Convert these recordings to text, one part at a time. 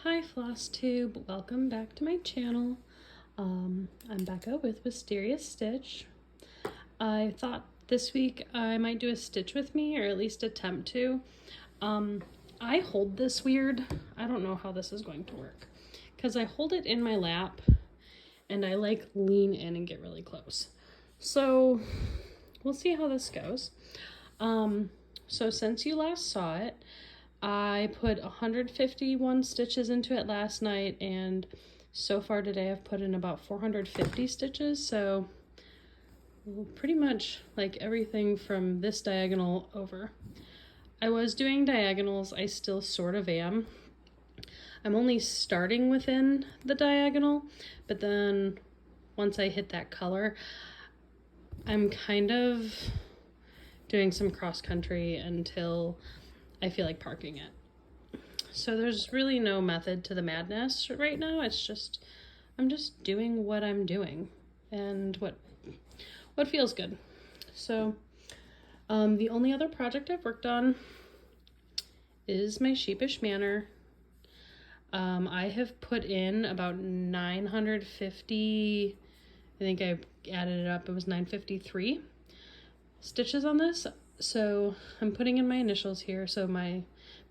Hi Floss Tube, welcome back to my channel. I'm Becca with Wisteria Stitch. I thought this week I might do a stitch with me, or at least attempt to. I hold this weird. I don't know how this is going to work because I hold it in my lap and I like lean in and get really close. So we'll see how this goes. So since you last saw it, I put 151 stitches into it last night, and so far today I've put in about 450 stitches, so pretty much like everything from this diagonal over. I was doing diagonals, I still sort of am. I'm only starting within the diagonal, but then once I hit that color, I'm kind of doing some cross country until I feel like parking it. So there's really no method to the madness right now. It's just, I'm just doing what I'm doing and what feels good. So the only other project I've worked on is my Sheepish Manor. I have put in about 950, I think I added it up, it was 953 stitches on this. So I'm putting in my initials here, so my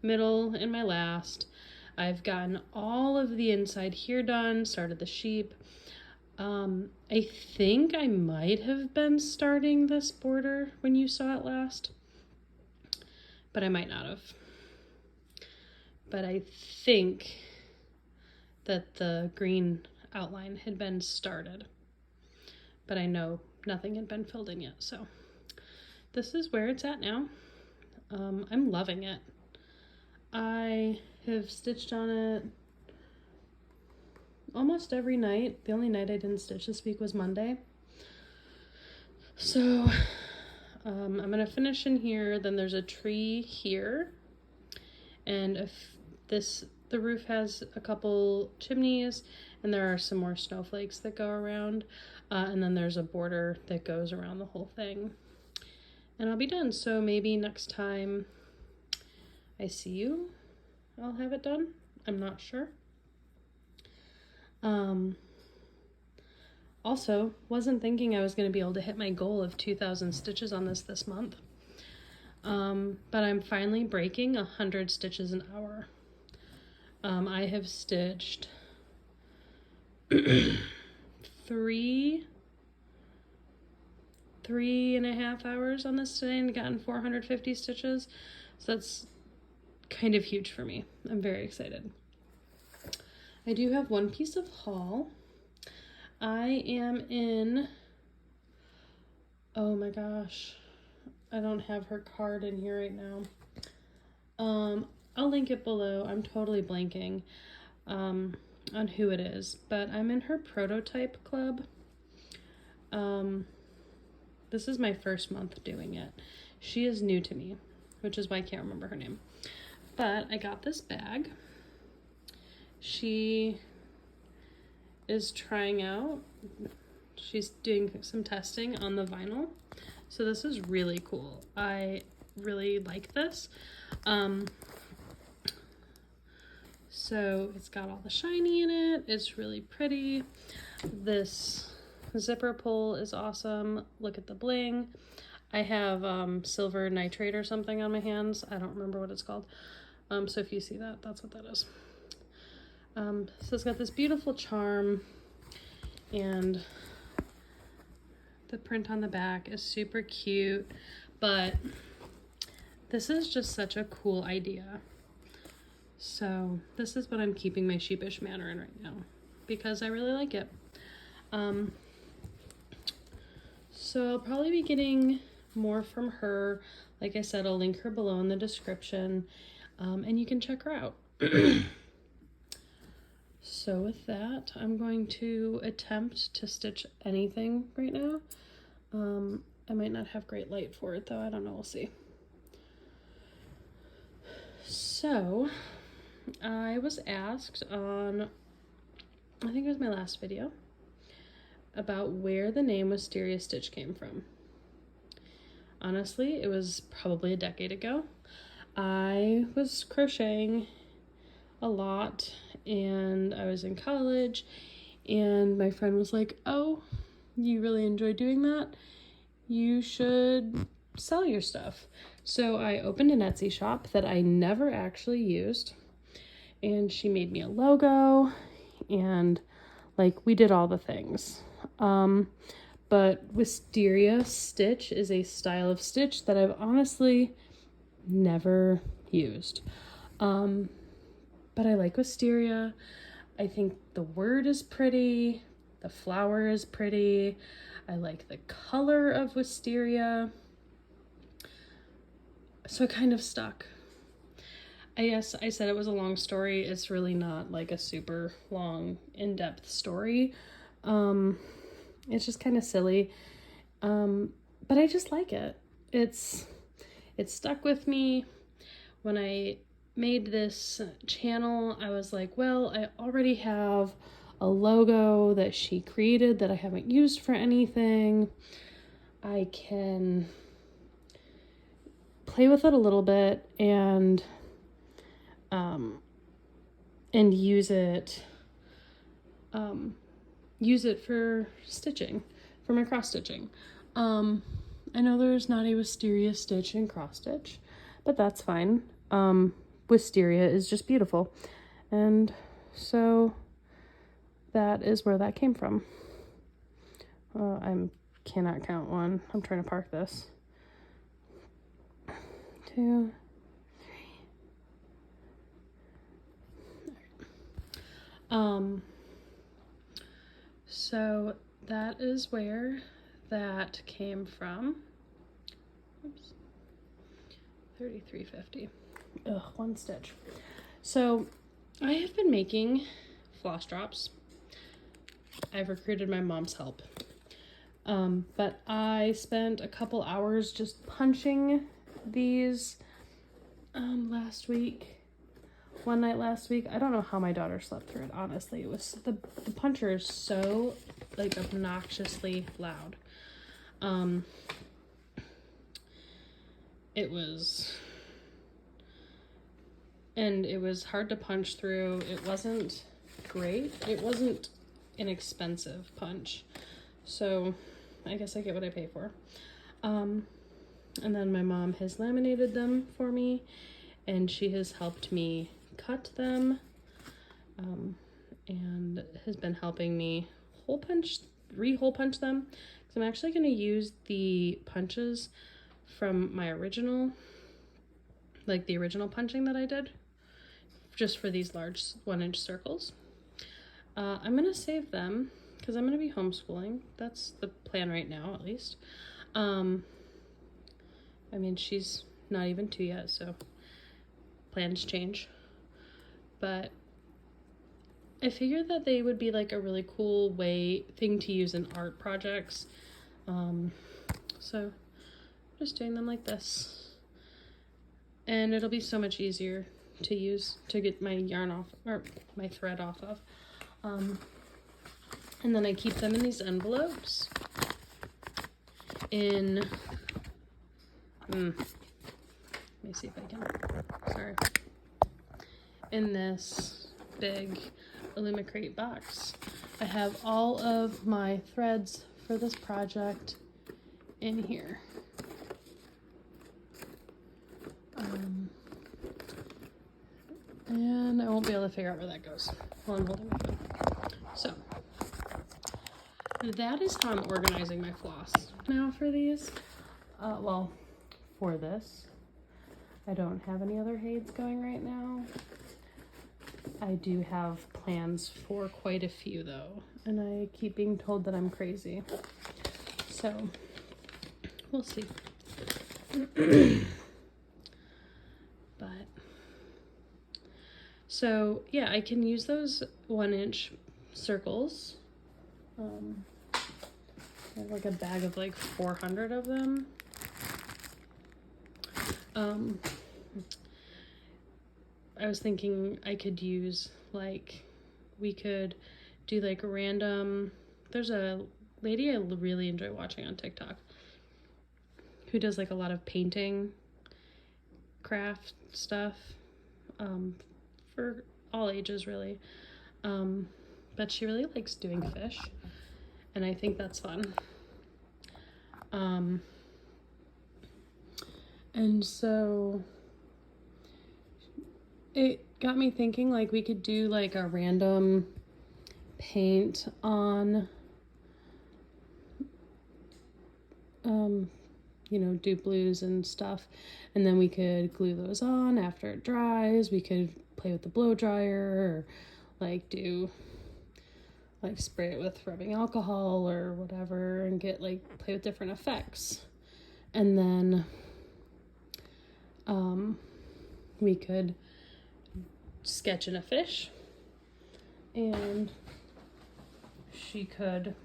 middle and my last. I've gotten all of the inside here done, started the sheep. I think I might have been starting this border when you saw it last, but I might not have. But I think that the green outline had been started, but I know nothing had been filled in yet, so this is where it's at now. I'm loving it. I have stitched on it almost every night. The only night I didn't stitch this week was Monday. So I'm gonna finish in here. Then there's a tree here, and if the roof has a couple chimneys, and there are some more snowflakes that go around, and then there's a border that goes around the whole thing. And I'll be done. So maybe next time I see you, I'll have it done. I'm not sure. Also, wasn't thinking I was going to be able to hit my goal of 2,000 stitches on this month. But I'm finally breaking 100 stitches an hour. I have stitched 3.5 hours on this today and gotten 450 stitches. So that's kind of huge for me. I'm very excited. I do have one piece of haul. I am in, oh my gosh, I don't have her card in here right now. I'll link it below. I'm totally blanking on who it is, but I'm in her prototype club. This is my first month doing it. She is new to me, which is why I can't remember her name. But I got this bag. She is trying out. She's doing some testing on the vinyl. So this is really cool. I really like this. So it's got all the shiny in it. It's really pretty. This zipper pull is awesome. Look at the bling. I have silver nitrate or something on my hands. I don't remember what it's called. So if you see that, that's what that is. So it's got this beautiful charm, and the print on the back is super cute, but this is just such a cool idea. So this is what I'm keeping my Sheepish Manor in right now because I really like it. So I'll probably be getting more from her. Like I said, I'll link her below in the description, and you can check her out. So with that, I'm going to attempt to stitch anything right now. I might not have great light for it though, I don't know, we'll see. So I was asked on, I think it was my last video, about where the name Wisteria Stitch came from. Honestly, it was probably a decade ago. I was crocheting a lot and I was in college, and my friend was like, oh, you really enjoy doing that? You should sell your stuff. So I opened an Etsy shop that I never actually used, and she made me a logo, and like we did all the things. But wisteria stitch is a style of stitch that I've honestly never used. But I like wisteria. I think the word is pretty. The flower is pretty. I like the color of wisteria. So it kind of stuck. Yes, I said it was a long story. It's really not like a super long, in-depth story. It's just kind of silly. But I just like it. It stuck with me. When I made this channel, I was like, well, I already have a logo that she created that I haven't used for anything. I can play with it a little bit and use it for stitching, for my cross stitching. I know there's not a wisteria stitch in cross stitch, but that's fine. Wisteria is just beautiful, and so that is where that came from. I cannot count one. I'm trying to park this. 2, 3. So that is where that came from. Oops. 33.50. Ugh, one stitch. So I have been making floss drops. I've recruited my mom's help. But I spent a couple hours just punching these last week. One night last week. I don't know how my daughter slept through it, honestly. It was the puncher is so like obnoxiously loud. It was hard to punch through. It wasn't great. It wasn't an expensive punch. So I guess I get what I pay for. And then my mom has laminated them for me, and she has helped me cut them, and has been helping me re-hole punch them, because I'm actually going to use the punches from my original, like the original punching that I did, just for these large 1-inch circles. I'm going to save them because I'm going to be homeschooling. That's the plan right now, at least. I mean, she's not even 2 yet, so plans change. But I figured that they would be like a really cool thing to use in art projects. So I'm just doing them like this. And it'll be so much easier to use to get my yarn off, or my thread off of. And then I keep them in these envelopes in, let me see if I can, sorry, in this big Illumicrate box. I have all of my threads for this project in here. And I won't be able to figure out where that goes while I'm holding my phone. So that is how I'm organizing my floss now for these. Well, for this. I don't have any other HAEDs going right now. I do have plans for quite a few though, and I keep being told that I'm crazy. So we'll see. But so yeah, I can use those 1-inch circles. I have like a bag of like 400 of them. I was thinking I could use, like, we could do like random, there's a lady I really enjoy watching on TikTok who does like a lot of painting craft stuff for all ages really. But she really likes doing fish, and I think that's fun. And so it got me thinking, like, we could do like a random paint on, you know, do blues and stuff, and then we could glue those on after it dries. We could play with the blow dryer, or like do like spray it with rubbing alcohol or whatever, and get like play with different effects. And then we could sketch in a fish, and she could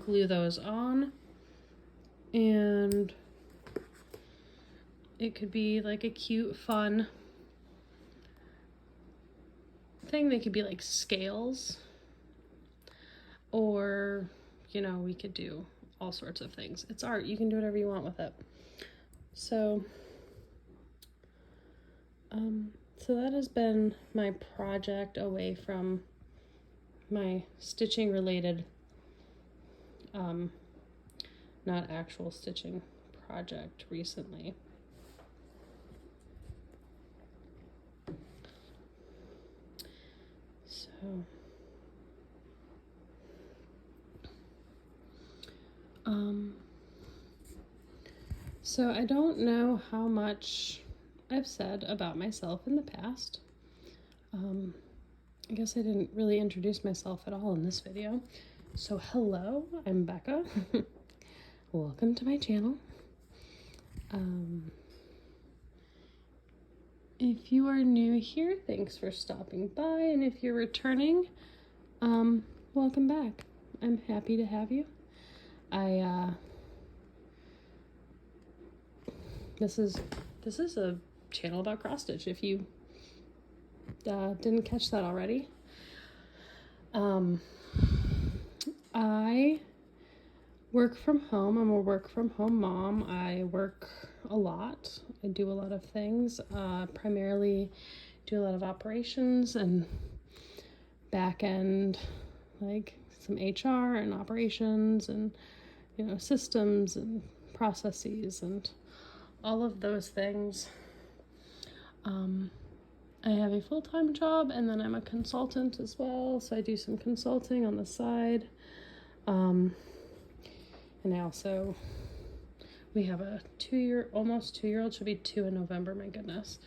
glue those on, and it could be like a cute, fun thing. They could be like scales, or, you know, we could do all sorts of things. It's art. You can do whatever you want with it. So so that has been my project away from my stitching related, not actual stitching project recently. So I don't know how much I've said about myself in the past. I guess I didn't really introduce myself at all in this video. So hello, I'm Becca. Welcome to my channel. If you are new here, thanks for stopping by, and if you're returning, welcome back. I'm happy to have you. This is a channel about cross stitch, if you didn't catch that already. I work from home. I'm a work from home mom. I work a lot. I do a lot of things. Primarily do a lot of operations and back end, like some HR and operations and, you know, systems and processes and all of those things. I have a full-time job, and then I'm a consultant as well, so I do some consulting on the side. And I also, we have a almost 2-year-old, she'll be 2 in November, my goodness,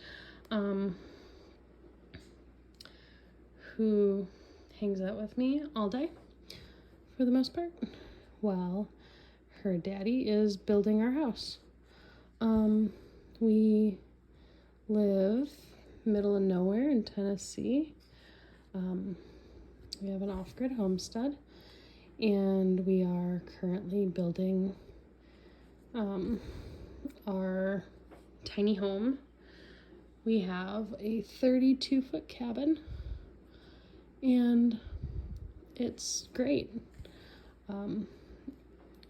who hangs out with me all day for the most part, while her daddy is building our house. We live middle of nowhere in Tennessee. We have an off-grid homestead, and we are currently building our tiny home. We have a 32-foot cabin, and it's great.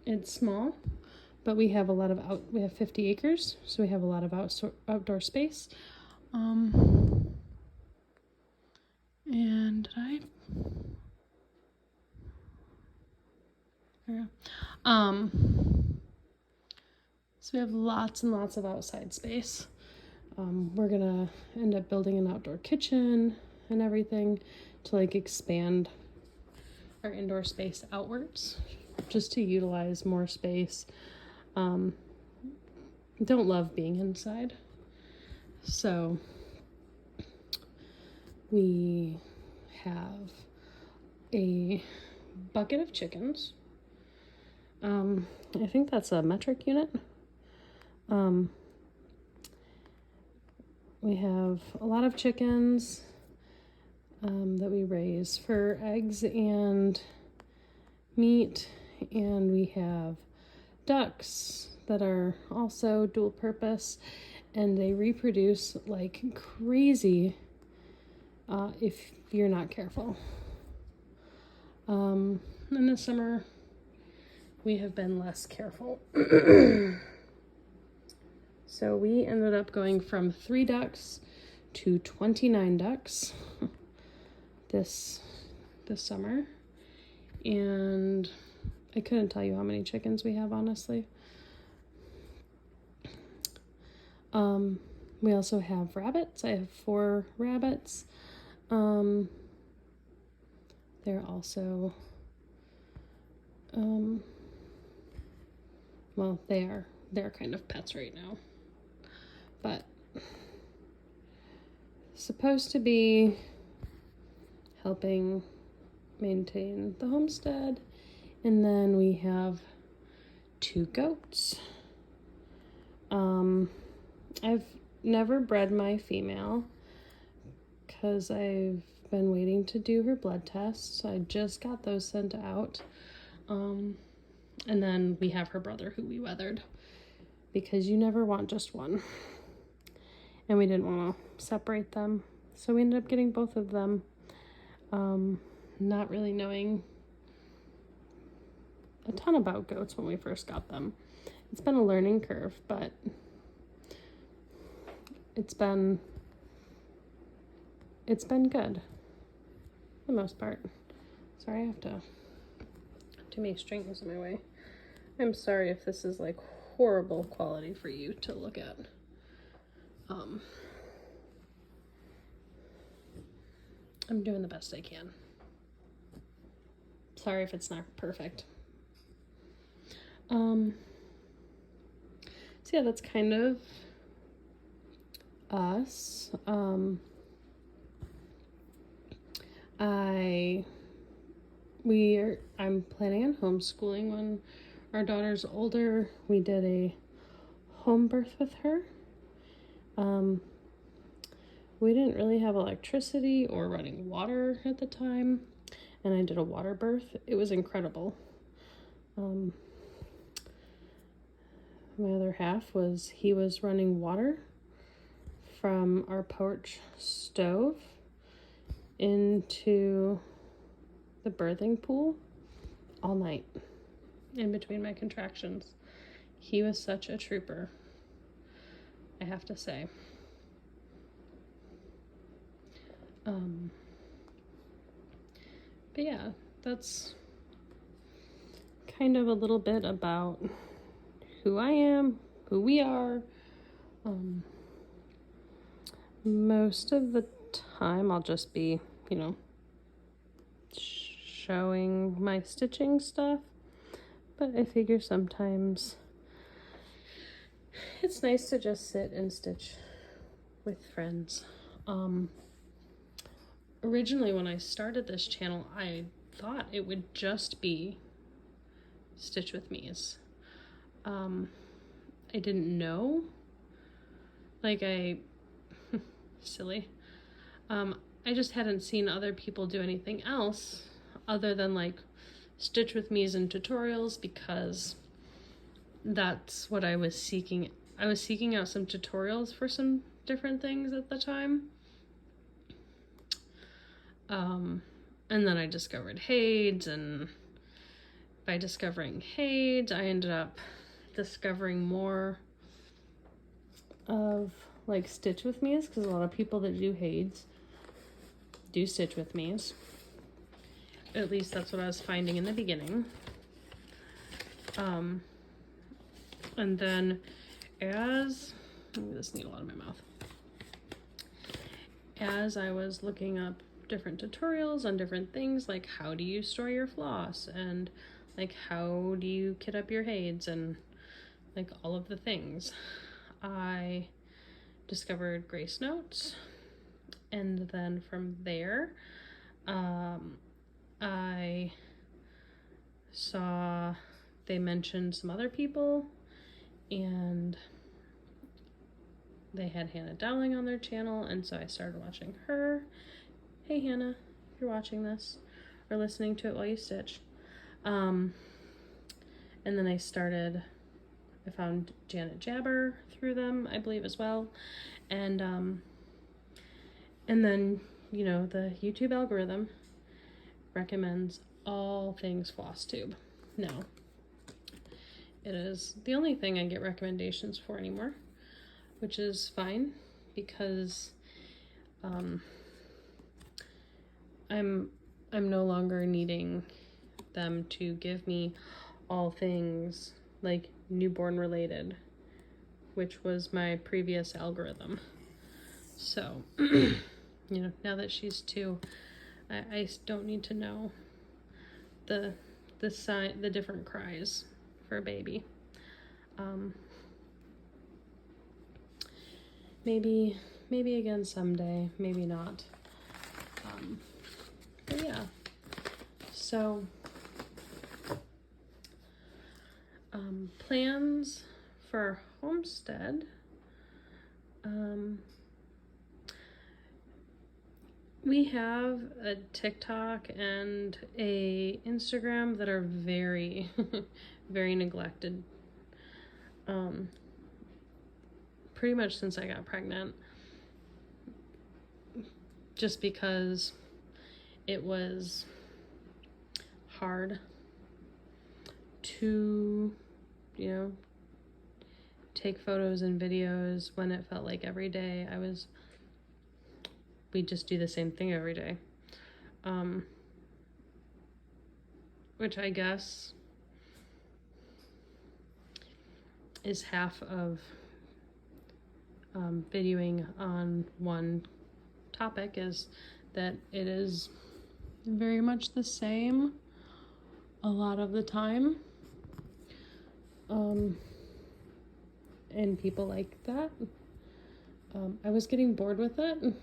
It's small, but we have a lot of we have 50 acres, so we have a lot of outdoor space. And so we have lots and lots of outside space. We're gonna end up building an outdoor kitchen and everything to like expand our indoor space outwards, just to utilize more space. Don't love being inside. So we have a bucket of chickens. I think that's a metric unit. We have a lot of chickens that we raise for eggs and meat, and we have ducks that are also dual purpose, and they reproduce like crazy if you're not careful. In the summer we have been less careful. So we ended up going from 3 ducks to 29 ducks this summer, and I couldn't tell you how many chickens we have, honestly. We also have rabbits. I have 4 rabbits. They're also, well, they're kind of pets right now, but supposed to be helping maintain the homestead. And then we have 2 goats. I've never bred my female because I've been waiting to do her blood tests. I just got those sent out. And then we have her brother who we weathered because you never want just one. And we didn't want to separate them. So we ended up getting both of them. Not really knowing a ton about goats when we first got them. It's been a learning curve, but it's been good for the most part. Sorry, I have too many strings in my way. I'm sorry if this is like horrible quality for you to look at. I'm doing the best I can. Sorry if it's not perfect. So yeah, that's kind of us. I'm planning on homeschooling when our daughter's older. We did a home birth with her. We didn't really have electricity or running water at the time, and I did a water birth. It was incredible. My other half he was running water from our porch stove into the birthing pool all night in between my contractions. He was such a trooper, I have to say. But yeah, that's kind of a little bit about who I am, who we are. Most of the time I'll just be, showing my stitching stuff, but I figure sometimes it's nice to just sit and stitch with friends. Originally when I started this channel, I thought it would just be Stitch with Me's. I didn't know, silly. I just hadn't seen other people do anything else other than Stitch with Me's and tutorials, because that's what I was seeking. I was seeking out some tutorials for some different things at the time. And then I discovered HAEDs, and by discovering HAEDs, I ended up discovering more of Stitch with Me's, because a lot of people that do HAEDs do Stitch with Me's. At least that's what I was finding in the beginning. And then let me get this needle out of my mouth. As I was looking up different tutorials on different things, like how do you store your floss, and how do you kit up your HAEDs, and all of the things, I discovered Grace Notes. And then from there, I saw they mentioned some other people, and they had Hannah Dowling on their channel, and so I started watching her. Hey Hannah, if you're watching this or listening to it while you stitch. And then I found Janet Jabber through them, I believe, as well. And then, the YouTube algorithm recommends all things floss tube. Now, it is the only thing I get recommendations for anymore, which is fine, because I'm no longer needing them to give me all things like newborn related, which was my previous algorithm. So, now that she's 2, I don't need to know the different cries for a baby. Maybe again someday, maybe not. But yeah, so plans for homestead. We have a TikTok and a Instagram that are very, very neglected. Pretty much since I got pregnant. Just because it was hard to, take photos and videos when it felt like every day we just do the same thing every day. Which I guess is half of videoing on one topic, is that it is very much the same a lot of the time. And people like that. I was getting bored with it.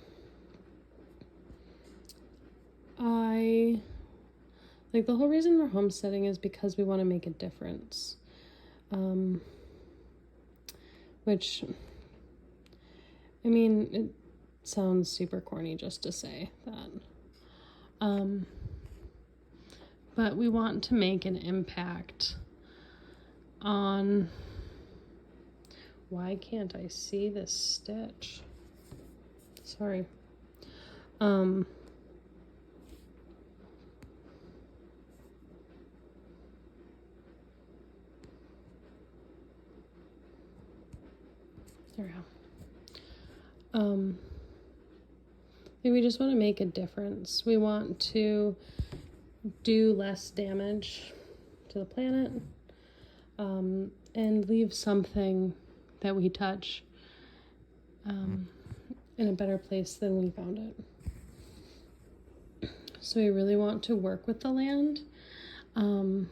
The whole reason we're homesteading is because we want to make a difference. Which, it sounds super corny just to say that. But we want to make an impact on... Why can't I see this stitch? Sorry. There we go. We just want to make a difference. We want to do less damage to the planet, and leave something that we touch in a better place than we found it. So we really want to work with the land, and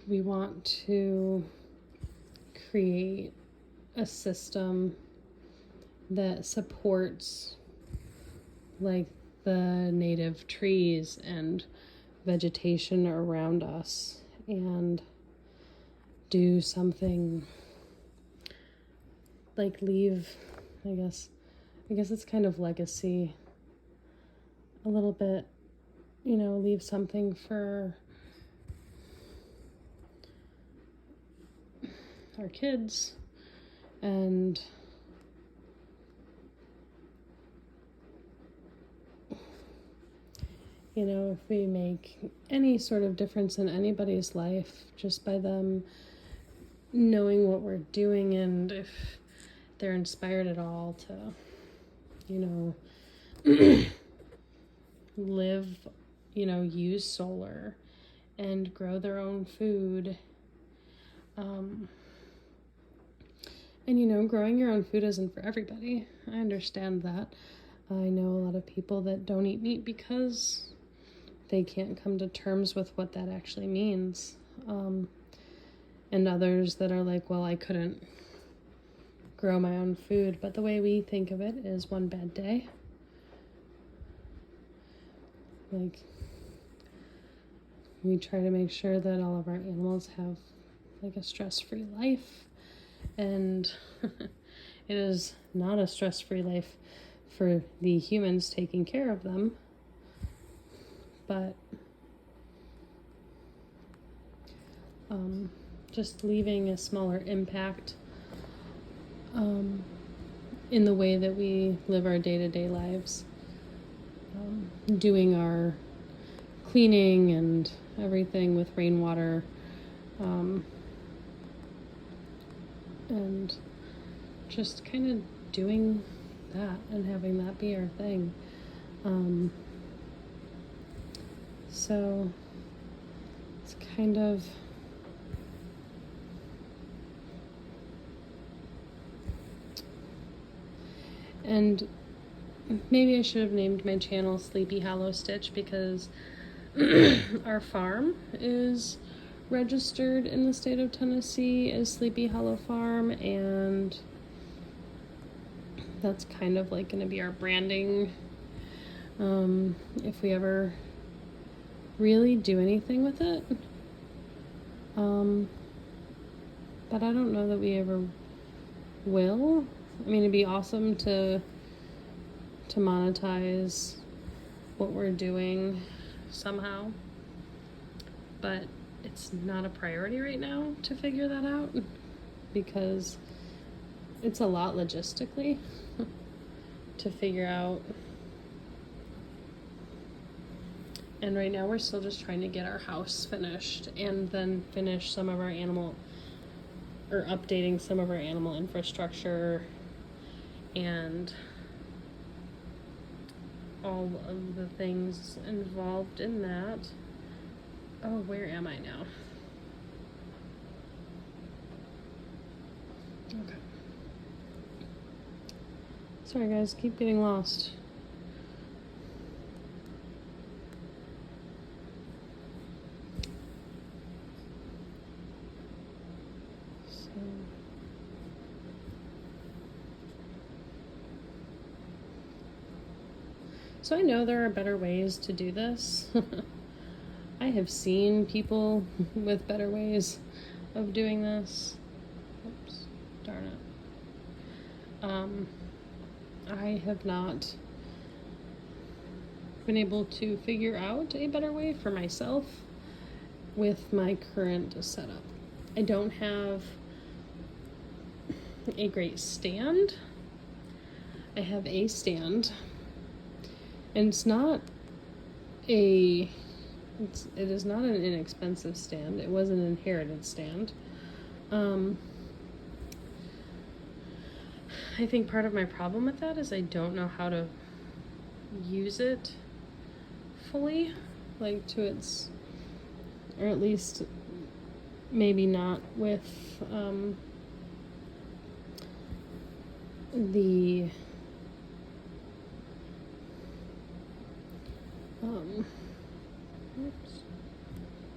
we want to create a system that supports the native trees and vegetation around us, and do something leave, I guess it's kind of legacy a little bit, leave something for our kids. And if we make any sort of difference in anybody's life just by them knowing what we're doing, and if they're inspired at all to, live, use solar and grow their own food. And, growing your own food isn't for everybody. I understand that. I know a lot of people that don't eat meat because they can't come to terms with what that actually means. And others that are like, well, I couldn't grow my own food. But the way we think of it is one bad day. We try to make sure that all of our animals have a stress-free life. And it is not a stress-free life for the humans taking care of them, but just leaving a smaller impact in the way that we live our day-to-day lives, doing our cleaning and everything with rainwater, and just kind of doing that and having that be our thing. So it's kind of and maybe I should have named my channel Sleepy Hollow Stitch, because our farm is registered in the state of Tennessee as Sleepy Hollow Farm, and that's kind of like going to be our branding if we ever really do anything with it. But I don't know that we ever will. I mean, it'd be awesome to monetize what we're doing somehow, but it's not a priority right now to figure that out, because it's a lot logistically to figure out. And right now we're still just trying to get our house finished and then finish some of our updating some of our animal infrastructure and all of the things involved in that. Oh, where am I now? Okay. Sorry guys, keep getting lost. So I know there are better ways to do this. I have seen people with better ways of doing this. Oops, darn it. I have not been able to figure out a better way for myself with my current setup. I don't have a great stand. I have a stand, and it is not an inexpensive stand. It was an inherited stand. I think part of my problem with that is I don't know how to use it fully, like to its, or at least maybe not with the oops,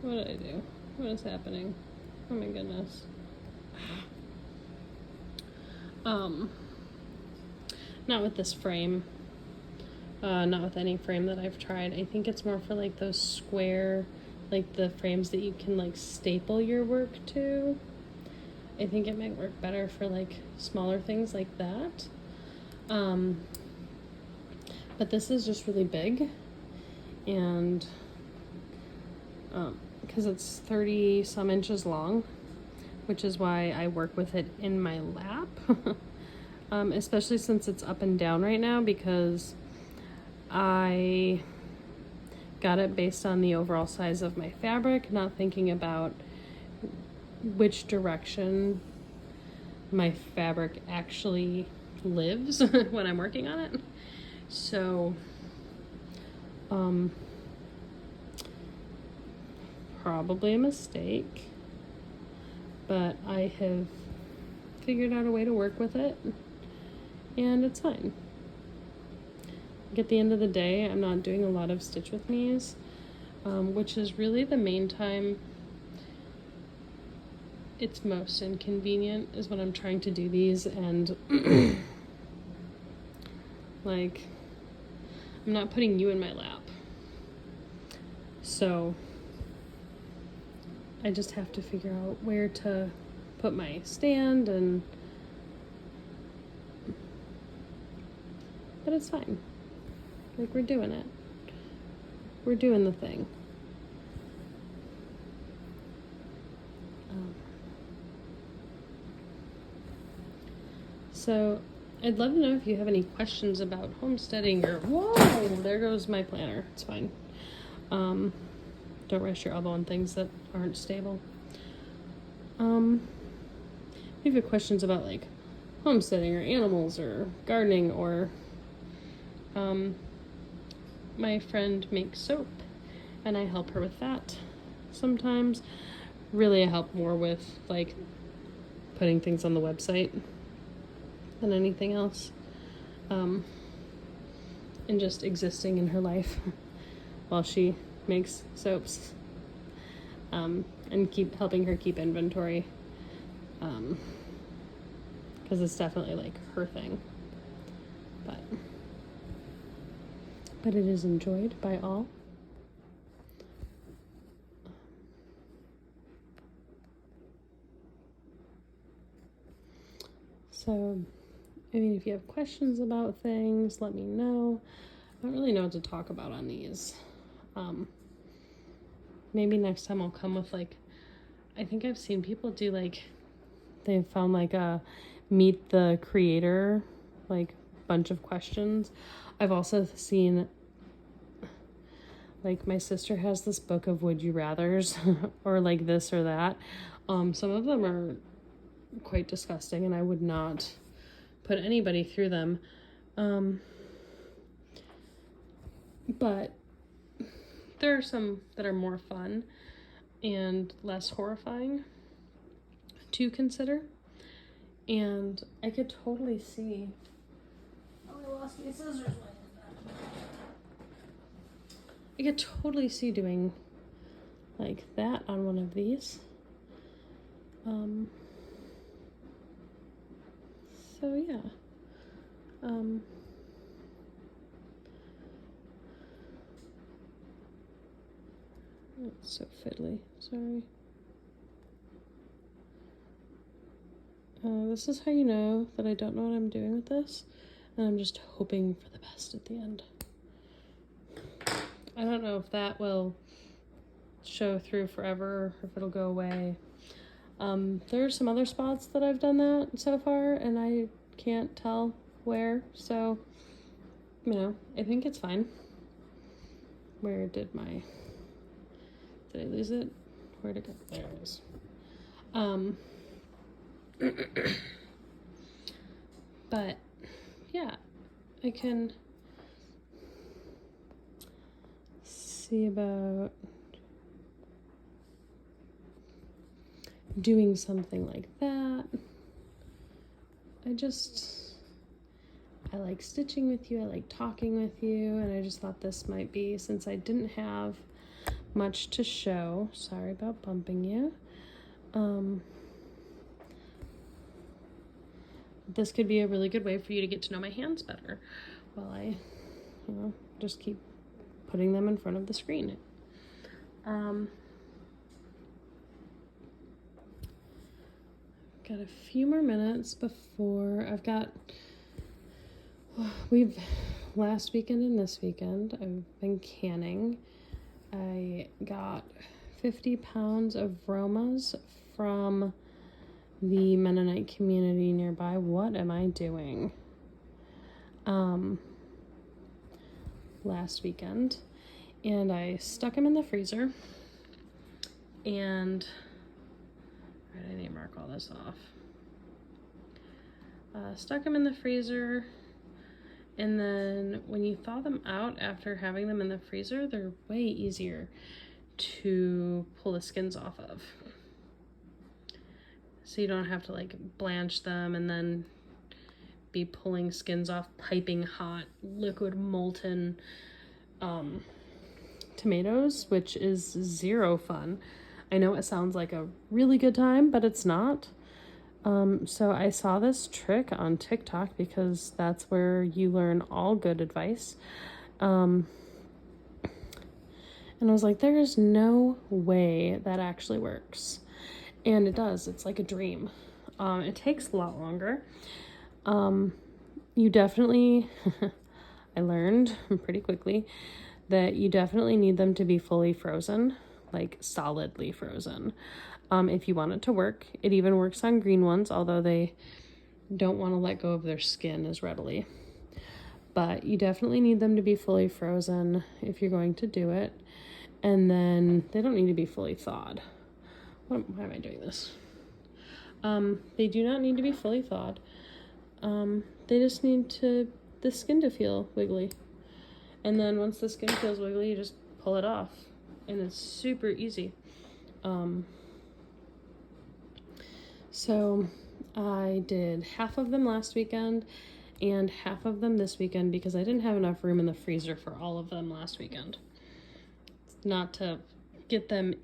what did I do? What is happening? Oh my goodness. Not with this frame. Not with any frame that I've tried. I think it's more for like those square, like the frames that you can like staple your work to. I think it might work better for like smaller things like that. But this is just really big, and because it's 30 some inches long, which is why I work with it in my lap. Especially since it's up and down right now, because I got it based on the overall size of my fabric, not thinking about which direction my fabric actually lives when I'm working on it. So, probably a mistake, but I have figured out a way to work with it, and it's fine. At the end of the day, I'm not doing a lot of stitch with me's, which is really the main time it's most inconvenient, is when I'm trying to do these, and like, I'm not putting you in my lap. So I just have to figure out where to put my stand, but it's fine. Like, we're doing it. We're doing the thing. So I'd love to know if you have any questions about homesteading, or whoa, there goes my planner. It's fine. Don't rest your elbow on things that aren't stable. Maybe you have questions about like homesteading or animals or gardening or my friend makes soap and I help her with that sometimes. Really, I help more with like putting things on the website than anything else, and just existing in her life while she makes soaps, and keep helping her keep inventory, because it's definitely like her thing, but it is enjoyed by all. So, I mean, if you have questions about things, let me know. I don't really know what to talk about on these. Maybe next time I'll come with like, I think I've seen people do like, they've found like a meet the creator, like bunch of questions. I've also seen, like my sister has this book of would you rathers or like this or that. Some of them are quite disgusting and I would not put anybody through them. But there are some that are more fun and less horrifying to consider. And I could totally see... Oh, I lost my scissors. I could totally see doing like that on one of these. So yeah. It's so fiddly, sorry. This is how you know that I don't know what I'm doing with this, and I'm just hoping for the best at the end. I don't know if that will show through forever, or if it'll go away. There are some other spots that I've done that so far, and I can't tell where, so, you know, I think it's fine. Where did I lose it? Where'd it go? There it is. But, yeah, I can see about doing something like that. I like stitching with you, I like talking with you, and I just thought this might be, since I didn't have much to show, sorry about bumping you, this could be a really good way for you to get to know my hands better while I, just keep putting them in front of the screen. Got a few more minutes before last weekend and this weekend, I've been canning. I got 50 pounds of Romas from the Mennonite community nearby. What am I doing? Last weekend, and I stuck them in the freezer, and I need to mark all this off. Stuck them in the freezer, and then when you thaw them out after having them in the freezer, they're way easier to pull the skins off of. So you don't have to like blanch them and then be pulling skins off piping hot, liquid molten tomatoes, which is zero fun. I know it sounds like a really good time, but it's not. So I saw this trick on TikTok because that's where you learn all good advice. And I was like, there is no way that actually works. And it does. It's like a dream. It takes a lot longer. You definitely, I learned pretty quickly that you definitely need them to be fully frozen, like solidly frozen. If you want it to work. It even works on green ones, although they don't want to let go of their skin as readily. But you definitely need them to be fully frozen if you're going to do it. And then they don't need to be fully thawed. Why am I doing this? They do not need to be fully thawed. They just need the skin to feel wiggly. And then once the skin feels wiggly, you just pull it off. And it's super easy. So I did half of them last weekend and half of them this weekend because I didn't have enough room in the freezer for all of them last weekend. Not to get them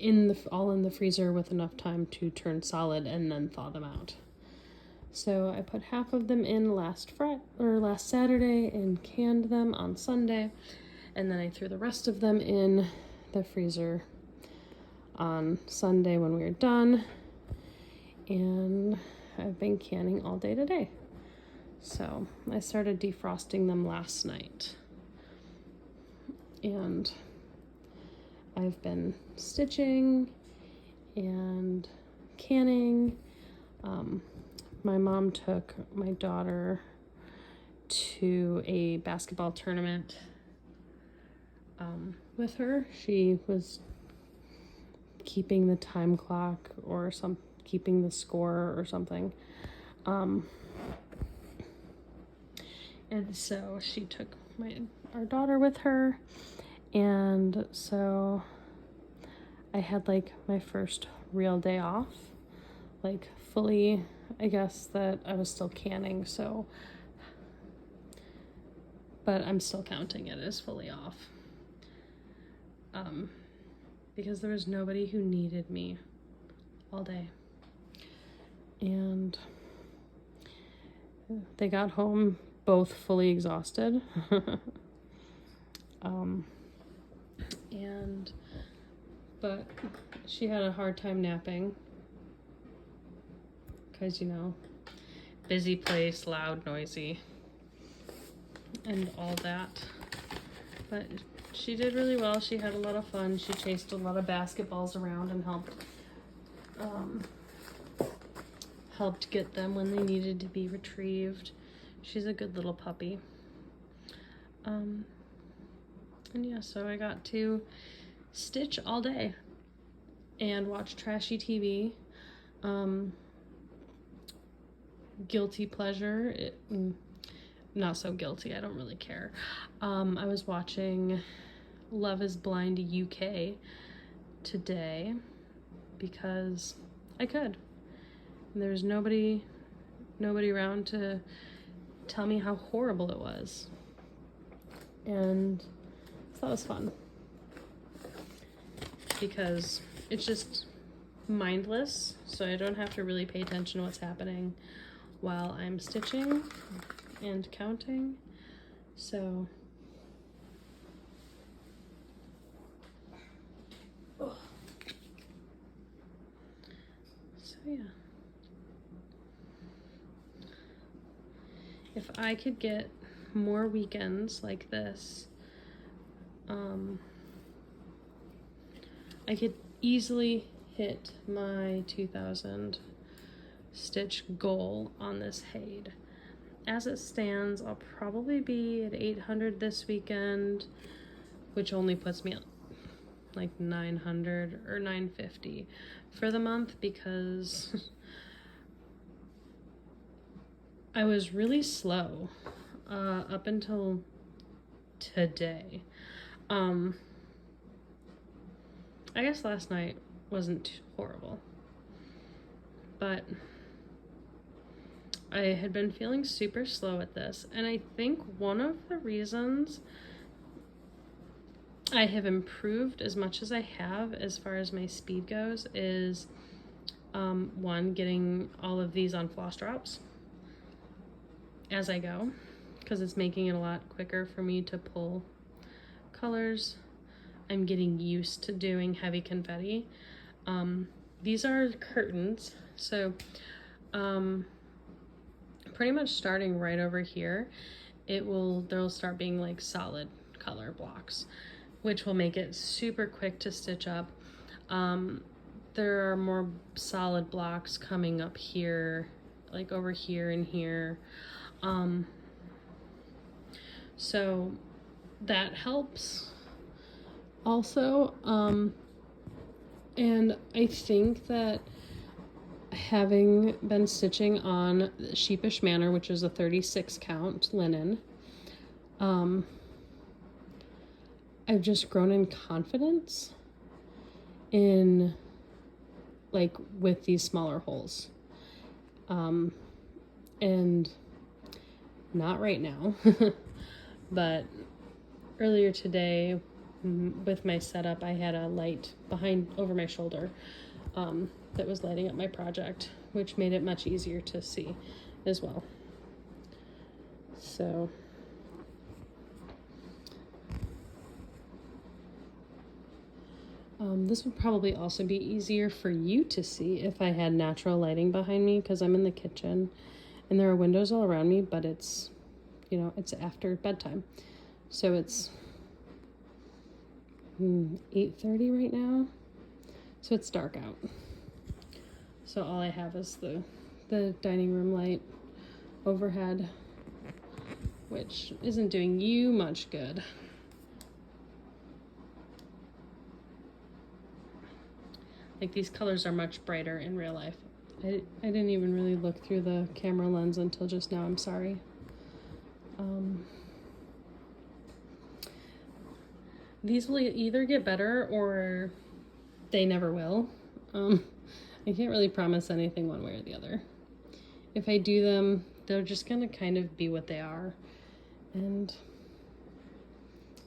all in the freezer with enough time to turn solid and then thaw them out. So I put half of them in last Saturday and canned them on Sunday, and then I threw the rest of them in the freezer on Sunday when we were done, and I've been canning all day today. So I started defrosting them last night, and I've been stitching and canning. My mom took my daughter to a basketball tournament with her. She was keeping the time clock or keeping the score or something. And so she took our daughter with her. And so I had like my first real day off, like fully, I guess that I was still canning, so, but I'm still counting it as fully off, because there was nobody who needed me all day, and they got home both fully exhausted, but she had a hard time napping, because, you know, busy place, loud, noisy, and all that. But she did really well. She had a lot of fun. She chased a lot of basketballs around and helped get them when they needed to be retrieved. She's a good little puppy. And yeah, so I got to stitch all day and watch trashy TV. Guilty pleasure, not so guilty, I don't really care. I was watching Love is Blind UK today because I could. And there was nobody around to tell me how horrible it was. And so that was fun. Because it's just mindless, so I don't have to really pay attention to what's happening while I'm stitching and counting. So yeah, if I could get more weekends like this, I could easily hit my 2,000 stitch goal on this HAED. As it stands, I'll probably be at 800 this weekend, which only puts me at like 900 or 950 for the month, because I was really slow up until today. I guess last night wasn't horrible, but I had been feeling super slow at this, and I think one of the reasons I have improved as much as I have as far as my speed goes is one, getting all of these on floss drops as I go, because it's making it a lot quicker for me to pull colors. I'm getting used to doing heavy confetti. These are curtains, so pretty much starting right over here, there'll start being like solid color blocks, which will make it super quick to stitch up. There are more solid blocks coming up here, like over here and here. So that helps also. And I think that having been stitching on Sheepish Manor, which is a 36 count linen, I've just grown in confidence in, like, with these smaller holes. And not right now, but earlier today with my setup, I had a light behind over my shoulder that was lighting up my project, which made it much easier to see as well. So this would probably also be easier for you to see if I had natural lighting behind me, because I'm in the kitchen and there are windows all around me, but it's, you know, it's after bedtime. So it's 8:30 right now. So it's dark out. So all I have is the dining room light overhead, which isn't doing you much good. Like, these colors are much brighter in real life. I didn't even really look through the camera lens until just now. I'm sorry. These will either get better or they never will. I can't really promise anything one way or the other. If I do them, they're just gonna kind of be what they are. And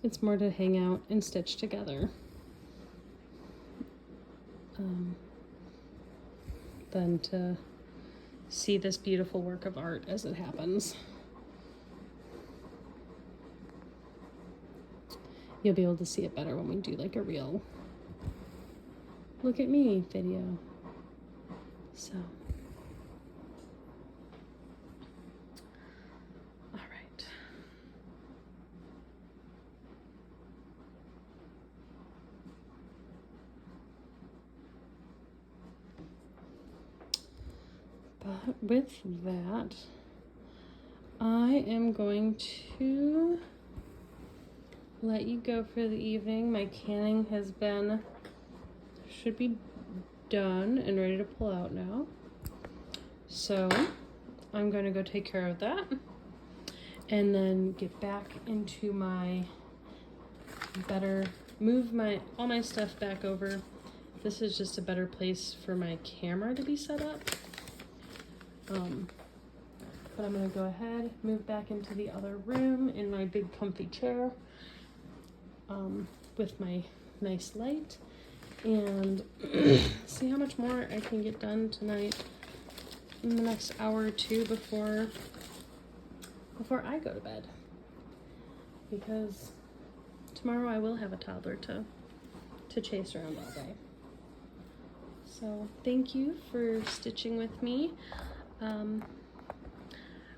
it's more to hang out and stitch together than to see this beautiful work of art as it happens. You'll be able to see it better when we do like a real look at me video. So, all right. But with that, I am going to let you go for the evening. My canning should be done and ready to pull out now. So I'm going to go take care of that and then get back into move all my stuff back over. This is just a better place for my camera to be set up. But I'm gonna go ahead, move back into the other room in my big comfy chair with my nice light, and see how much more I can get done tonight in the next hour or two before I go to bed, because tomorrow I will have a toddler to chase around all day. So thank you for stitching with me.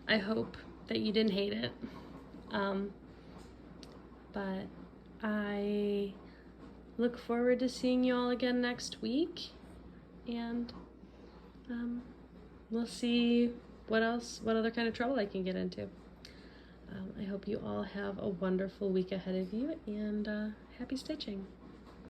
I hope that you didn't hate it, but I look forward to seeing you all again next week, and we'll see what other kind of trouble I can get into. I hope you all have a wonderful week ahead of you, and happy stitching.